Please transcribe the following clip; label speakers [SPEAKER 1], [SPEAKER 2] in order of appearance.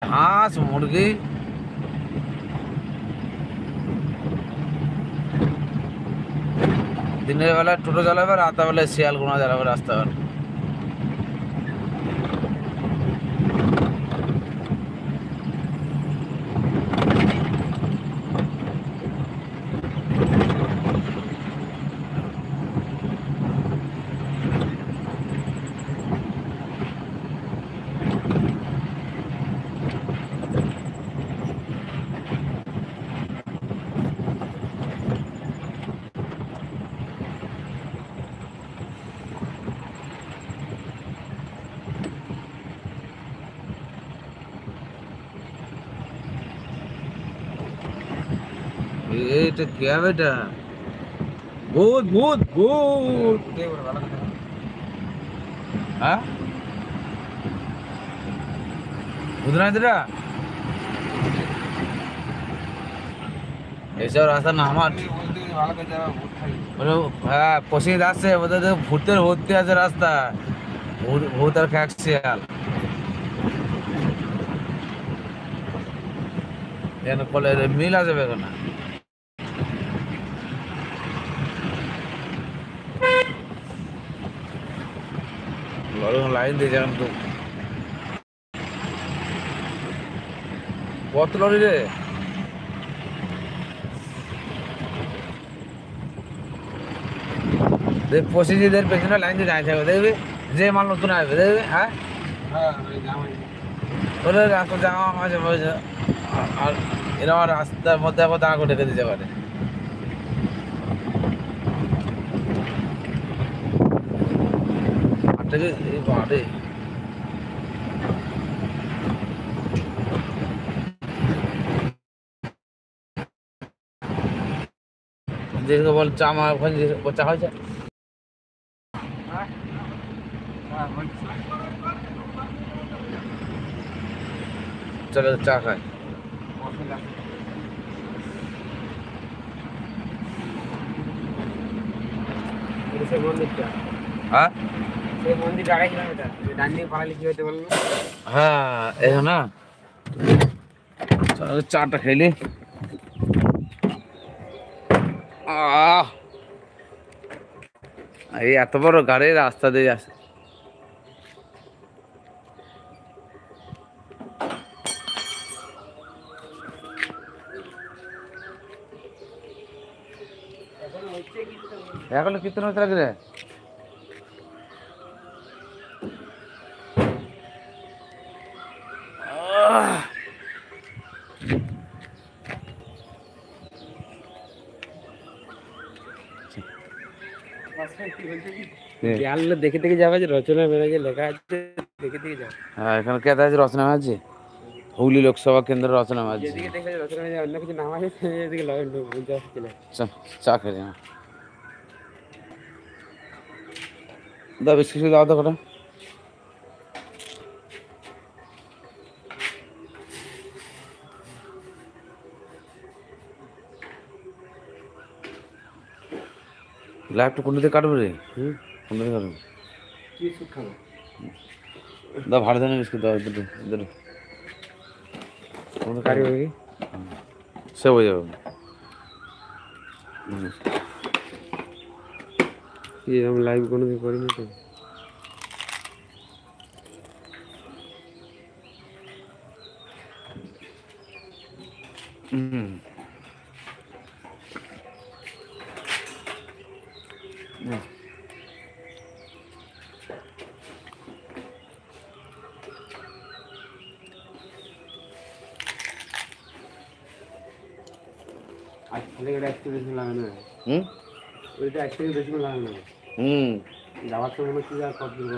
[SPEAKER 1] হাঁস মুরগি দিনের বেলায় টোটো চালাবে, রাতের বেলায় শিয়াল গোনা চালাবে রাস্তাঘাট। এইটা কি হবে? এটা ভূত ভূত ভূত। হ্যাঁ ভূত না এটা? এইসব রাস্তা না আমার। হ্যাঁ পশ্চিম আসছে ওদের ভূতের ভর্তি আছে রাস্তা। ভূত আর খ্যাক শিয়াল এখানে কলে মিল আছে বেগুনা। লাইন দিয়েছে এখন তো কত লরি রে। দেখ পশ্চিমদের পেছনে লাইন দিয়ে দাঁড়িয়ে থাকবে, দেখবি যে মাল নতুন আসবে দেখবি। হ্যাঁ ওদের রাস্তা জামা আছে আর এরা রাস্তার মধ্যে আবার দাঁড়া করে রেখে দিতে পারে। বাড়ে যেদিকে বল চা মা ওখানে চা হয়েছে। চলো চা খাই। হ্যাঁ হ্যাঁ এই না চাটা খেলি। এই এত বড় গাড়ি রাস্তা দিয়ে আসে। এখন কীর্তন হতে লাগে রে।
[SPEAKER 2] দেখে দেখে যাবে যে রচনা বেরোয় লেখা আছে, দেখে দেখে যাবে।
[SPEAKER 1] হ্যাঁ এখানে কেটে আছে রচনা আছে, হুগলি লোকসভা কেন্দ্রের রচনা আছে।
[SPEAKER 2] যেদিকে দেখে রচনা অন্য কিছু নাম আছে সেদিকে
[SPEAKER 1] চা খেলি না। দা বিস্কুট দাও তো কটা। লাইভটা কোন দিকে কাটবে রে? কোন দিকে কাটবে? দা ভালো জানি বিস্কুট দাও দুটো দুটো। সে হয়ে যাবে।
[SPEAKER 2] এরকম লাইভ কোনোদিন করিনি তো। যাওয়ার সময় মনে হচ্ছে আর কত দূর